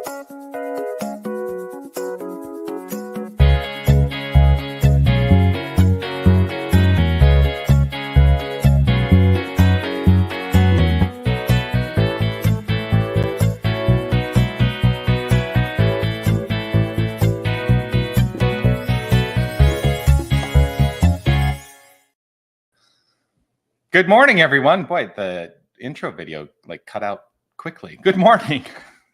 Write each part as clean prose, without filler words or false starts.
Good morning, everyone. Boy, the intro video cut out quickly. Good morning.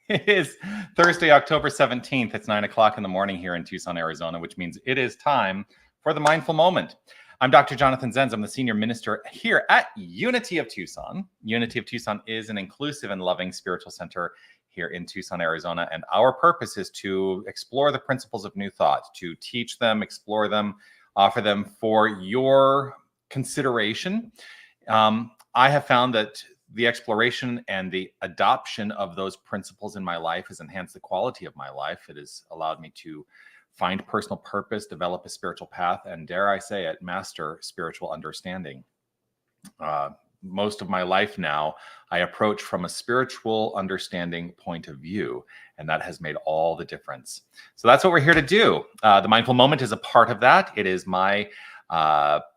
It is Thursday, October 17th. It's 9 o'clock in the morning here in Tucson, Arizona, which means it is time for the Mindful Moment. I'm Dr. Jonathan Zenz. I'm the senior minister here at Unity of Tucson. Unity of Tucson is an inclusive and loving spiritual center here in Tucson, Arizona. And our purpose is to explore the principles of New Thought, to teach them, explore them, offer them for your consideration. I have found that the exploration and the adoption of those principles in my life has enhanced the quality of my life. It has allowed me to find personal purpose, develop a spiritual path, and dare I say it, master spiritual understanding. Most of my life now, I approach from a spiritual understanding point of view, and that has made all the difference. So that's what we're here to do. The Mindful Moment is a part of that. It is my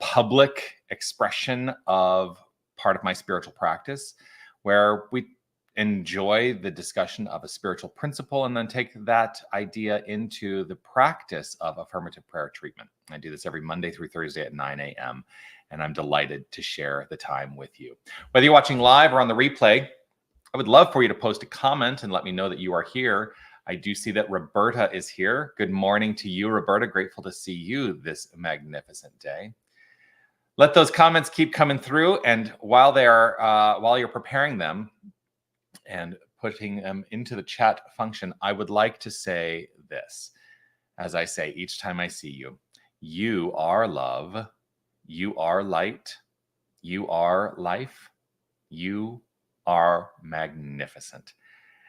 public expression of part of my spiritual practice, where we enjoy the discussion of a spiritual principle and then take that idea into the practice of affirmative prayer treatment. I do this every Monday through Thursday at 9 a.m. and I'm delighted to share the time with you. Whether you're watching live or on the replay, I would love for you to post a comment and let me know that you are here. I do see that Roberta is here. Good morning to you, Roberta. Grateful to see you this magnificent day. Let those comments keep coming through, and while you're preparing them and putting them into the chat function, I would like to say this, as I say each time I see you. You are love. You are light. You are life. You are magnificent.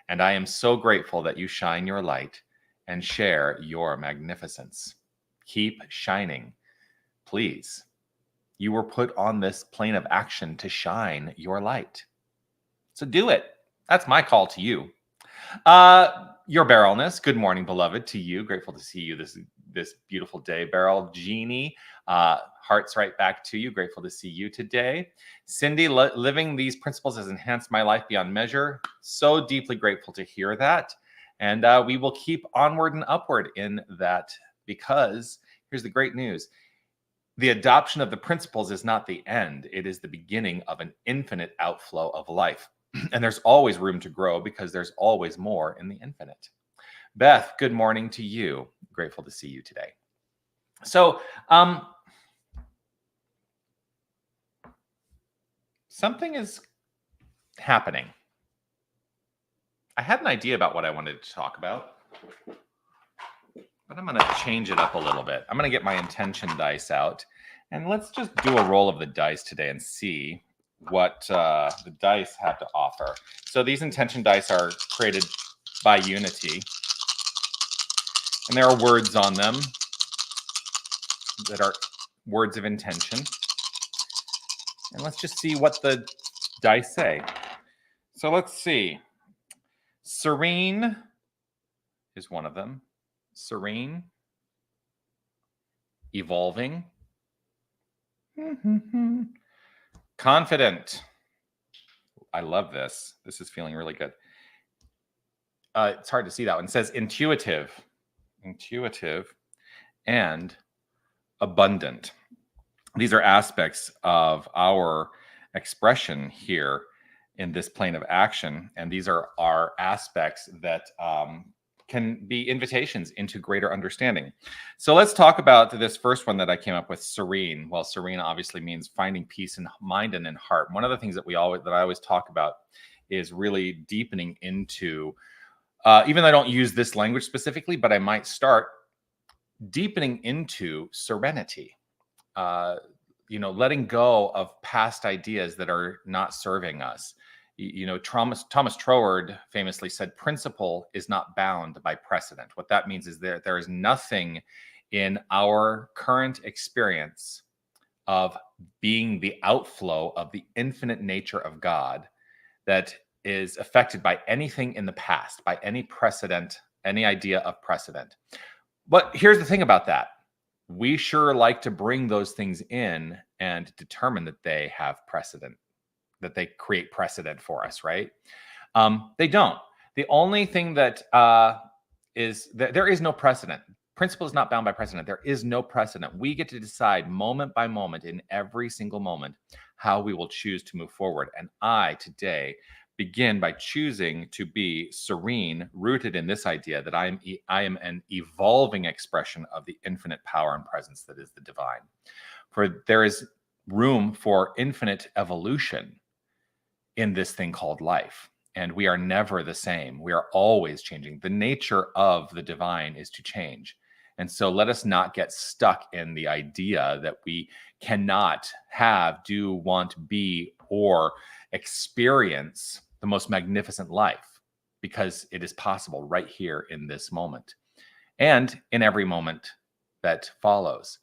And I am so grateful that you shine your light and share your magnificence. Keep shining, please. You were put on this plane of action to shine your light. So do it. That's my call to you. Your Berylness, good morning, beloved, to you. Grateful to see you this beautiful day, Beryl. Jeannie, hearts right back to you. Grateful to see you today. Cindy, living these principles has enhanced my life beyond measure. So deeply grateful to hear that. And we will keep onward and upward in that, because here's the great news. The adoption of the principles is not the end. It is the beginning of an infinite outflow of life. And there's always room to grow, because there's always more in the infinite. Beth, good morning to you. Grateful to see you today. So, something is happening. I had an idea about what I wanted to talk about, but I'm going to change it up a little bit. I'm going to get my intention dice out, and let's just do a roll of the dice today and see what the dice have to offer. So these intention dice are created by Unity, and there are words on them that are words of intention. And let's just see what the dice say. So let's see. Serene is one of them. Serene. Evolving. Confident. I love this. This is feeling really good. It's hard to see that one. It says intuitive. Intuitive and abundant. These are aspects of our expression here in this plane of action. And these are our aspects that can be invitations into greater understanding. So let's talk about this first one that I came up with, serene. Well, serene obviously means finding peace in mind and in heart. One of the things that I always talk about is really deepening into, even though I don't use this language specifically, but I might start deepening into serenity. Letting go of past ideas that are not serving us. Thomas Troward famously said, principle is not bound by precedent. What that means is there is nothing in our current experience of being the outflow of the infinite nature of God that is affected by anything in the past, by any precedent, any idea of precedent. But here's the thing about that. We sure like to bring those things in and determine that they have precedent, that they create precedent for us, right? They don't. The only thing that is that there is no precedent. Principle is not bound by precedent. There is no precedent. We get to decide moment by moment in every single moment how we will choose to move forward. And I today begin by choosing to be serene, rooted in this idea that I am an evolving expression of the infinite power and presence that is the divine. For there is room for infinite evolution in this thing called life. And we are never the same. We are always changing. The nature of the divine is to change. And so let us not get stuck in the idea that we cannot have, do, want, be, or experience the most magnificent life, because it is possible right here in this moment and in every moment that follows.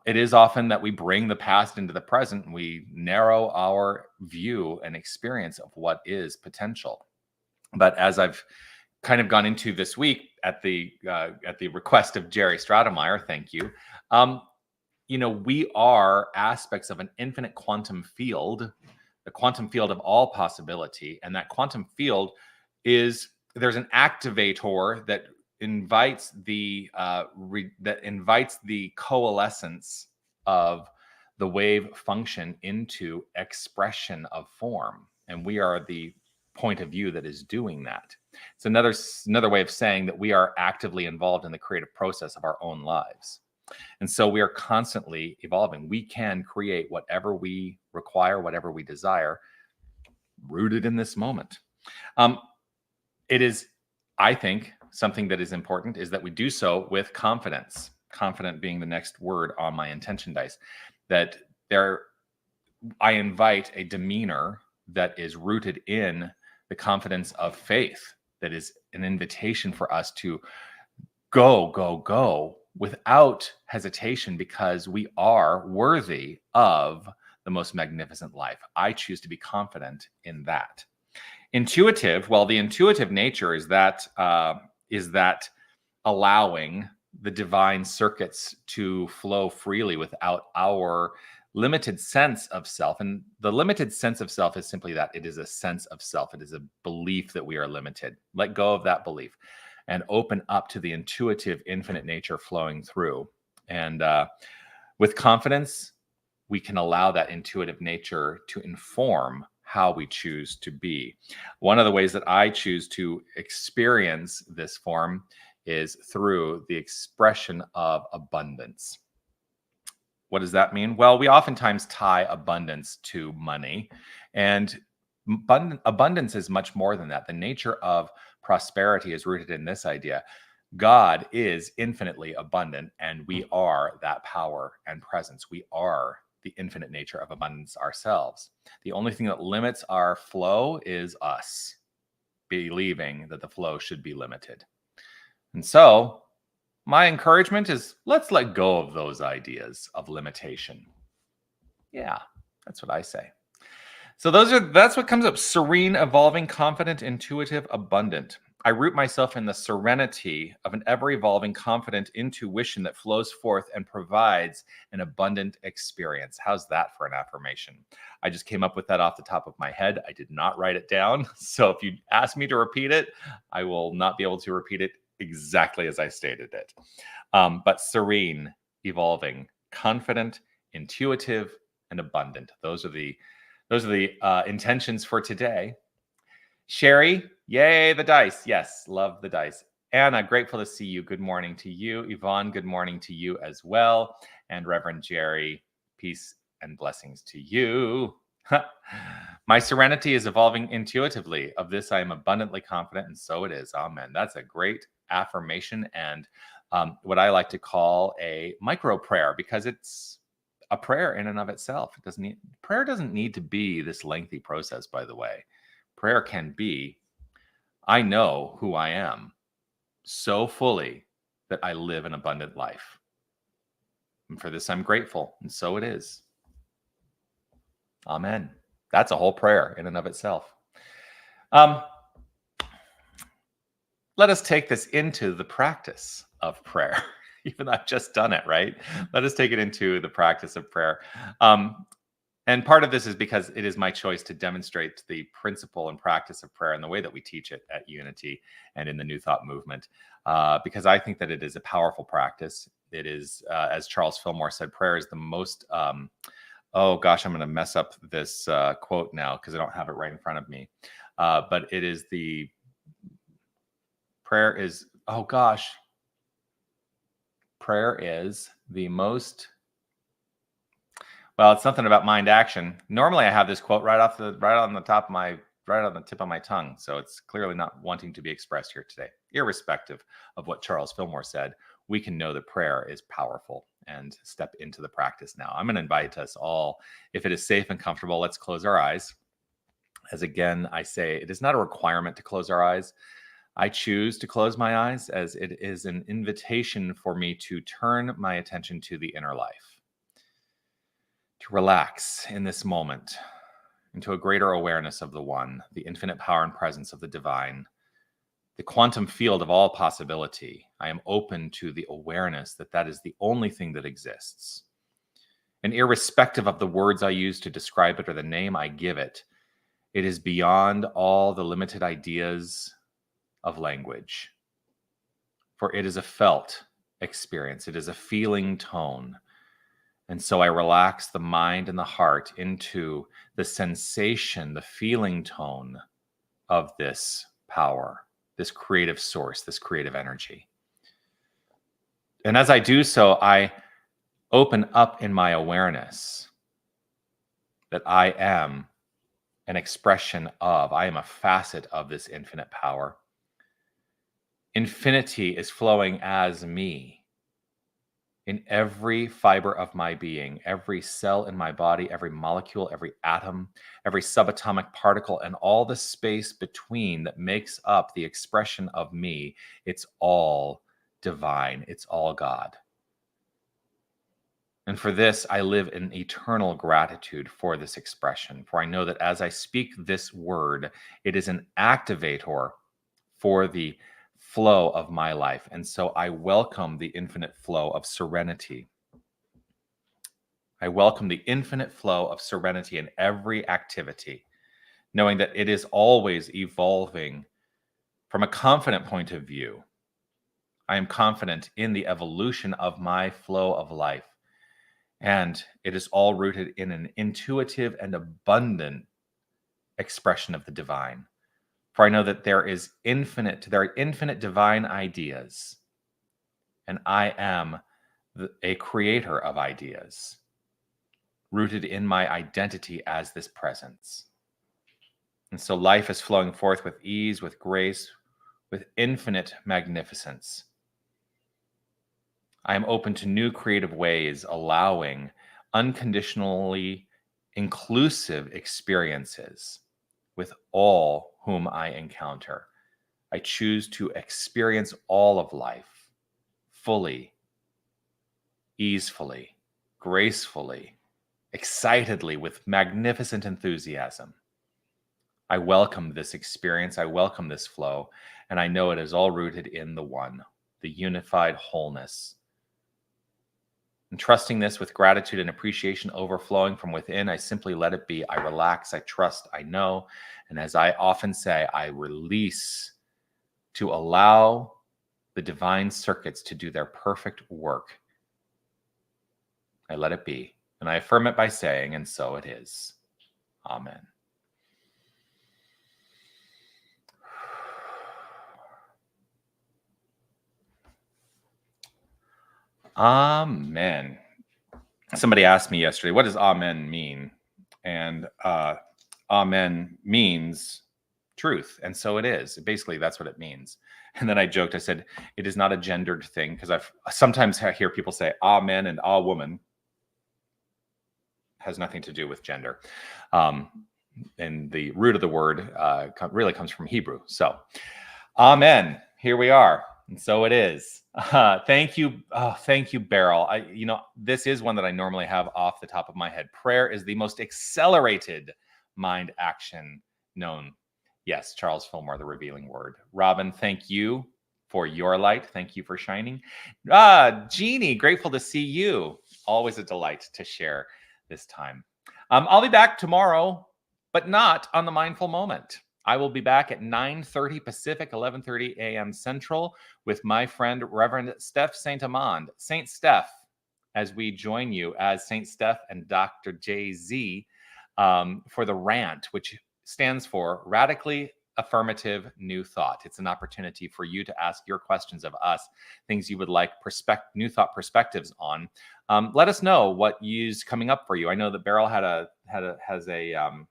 It is often that we bring the past into the present and we narrow our view and experience of what is potential. But as I've kind of gone into this week at the request of Jerry Stratemeyer, thank you. We are aspects of an infinite quantum field, the quantum field of all possibility, and that quantum field there's an activator that invites the coalescence of the wave function into expression of form, and we are the point of view that is doing that. It's another way of saying that we are actively involved in the creative process of our own lives, and so we are constantly evolving. We can create whatever we require, whatever we desire, rooted in this moment. It is, I think, something that is important is that we do so with confidence. Confident being the next word on my intention dice. That I invite a demeanor that is rooted in the confidence of faith. That is an invitation for us to go without hesitation, because we are worthy of the most magnificent life. I choose to be confident in that. Intuitive, well, the intuitive nature is that allowing the divine circuits to flow freely without our limited sense of self. And the limited sense of self is simply that it is a sense of self. It is a belief that we are limited. Let go of that belief and open up to the intuitive, infinite nature flowing through. And with confidence, we can allow that intuitive nature to inform how we choose to be. One of the ways that I choose to experience this form is through the expression of abundance. What does that mean? Well, we oftentimes tie abundance to money, and abundance is much more than that. The nature of prosperity is rooted in this idea. God is infinitely abundant, and we are that power and presence. We are the infinite nature of abundance ourselves. The only thing that limits our flow is us believing that the flow should be limited. And so my encouragement is, let's let go of those ideas of limitation. Yeah, that's what I say. So that's what comes up: serene, evolving, confident, intuitive, abundant. I root myself in the serenity of an ever-evolving, confident intuition that flows forth and provides an abundant experience. How's that for an affirmation? I just came up with that off the top of my head. I did not write it down. So if you ask me to repeat it, I will not be able to repeat it exactly as I stated it. But serene, evolving, confident, intuitive, and abundant. Those are the intentions for today. Sherry, yay, the dice. Yes, love the dice. Anna, grateful to see you. Good morning to you. Yvonne, good morning to you as well. And Reverend Jerry, peace and blessings to you. My serenity is evolving intuitively. Of this, I am abundantly confident, and so it is. Amen. That's a great affirmation, and what I like to call a micro prayer, because it's a prayer in and of itself. Prayer doesn't need to be this lengthy process, by the way. Prayer can be, I know who I am so fully that I live an abundant life. And for this, I'm grateful. And so it is. Amen. That's a whole prayer in and of itself. Um, let us take this into the practice of prayer. Even though I've just done it, right? Let us take it into the practice of prayer. And part of this is because it is my choice to demonstrate the principle and practice of prayer in the way that we teach it at Unity and in the New Thought movement, because I think that it is a powerful practice. It is, as Charles Fillmore said, prayer is the most, oh gosh, I'm going to mess up this quote now because I don't have it right in front of me. But it is prayer is the most, well, it's something about mind action. Normally I have this quote right on the tip of my tongue. So it's clearly not wanting to be expressed here today. Irrespective of what Charles Fillmore said, we can know that prayer is powerful and step into the practice now. I'm going to invite us all, if it is safe and comfortable, let's close our eyes. As again, I say, it is not a requirement to close our eyes. I choose to close my eyes as it is an invitation for me to turn my attention to the inner life, to relax in this moment into a greater awareness of the One, the infinite power and presence of the divine, the quantum field of all possibility. I am open to the awareness that that is the only thing that exists. And irrespective of the words I use to describe it or the name I give it, it is beyond all the limited ideas of language. For it is a felt experience. It is a feeling tone. And so I relax the mind and the heart into the sensation, the feeling tone of this power, this creative source, this creative energy. And as I do so, I open up in my awareness that I am an expression of, I am a facet of this infinite power. Infinity is flowing as me in every fiber of my being, every cell in my body, every molecule, every atom, every subatomic particle, and all the space between that makes up the expression of me. It's all divine. It's all God. And for this, I live in eternal gratitude for this expression, for I know that as I speak this word, it is an activator for the flow of my life. And so I welcome the infinite flow of serenity. I welcome the infinite flow of serenity in every activity, knowing that it is always evolving from a confident point of view. I am confident in the evolution of my flow of life. And it is all rooted in an intuitive and abundant expression of the divine. For I know that there are infinite divine ideas, and I am a creator of ideas, rooted in my identity as this presence. And so life is flowing forth with ease, with grace, with infinite magnificence. I am open to new creative ways, allowing unconditionally inclusive experiences with all whom I encounter. I choose to experience all of life fully, easefully, gracefully, excitedly, with magnificent enthusiasm. I welcome this experience. I welcome this flow, and I know it is all rooted in the One, the unified wholeness. And trusting this with gratitude and appreciation overflowing from within, I simply let it be. I relax, I trust, I know. And as I often say, I release to allow the divine circuits to do their perfect work. I let it be. And I affirm it by saying, and so it is. Amen. Amen. Somebody asked me yesterday, what does amen mean? And amen means truth. And so it is. Basically, that's what it means. And then I joked, I said, it is not a gendered thing, because I've sometimes hear people say amen and a woman has nothing to do with gender. And the root of the word really comes from Hebrew. So amen. Here we are. And so it is. Thank you. Thank you, Beryl. This is one that I normally have off the top of my head. Prayer is the most accelerated mind action known. Yes, Charles Fillmore, the revealing word. Robin, thank you for your light. Thank you for shining. Jeannie, grateful to see you. Always a delight to share this time. I'll be back tomorrow, but not on the Mindful Moment. I will be back at 9:30 Pacific, 11:30 a.m. Central with my friend Reverend Steph Saint Amand. Saint Steph, as we join you as Saint Steph and Dr. Jay-Z for the rant, which stands for Radically Affirmative New Thought. It's an opportunity for you to ask your questions of us, things you would like new thought perspectives on. Let us know what is coming up for you. I know that Beryl has a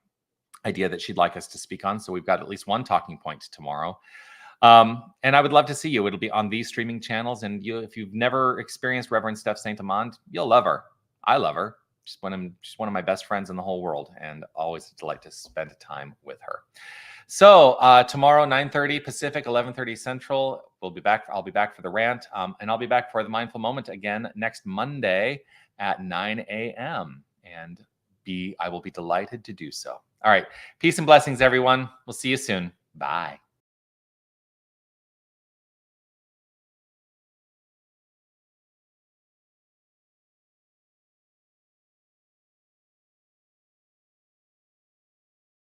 idea that she'd like us to speak on, so we've got at least one talking point tomorrow. And I would love to see you. It'll be on these streaming channels, and if you've never experienced Reverend Steph Saint Amand, you'll love her. I love her. She's one of my best friends in the whole world, and always a delight to spend time with her. So tomorrow, 9:30 Pacific, 11:30 Central, I'll be back for the rant, and I'll be back for the Mindful Moment again next Monday at 9 a.m. And I will be delighted to do so. All right. Peace and blessings, everyone. We'll see you soon. Bye.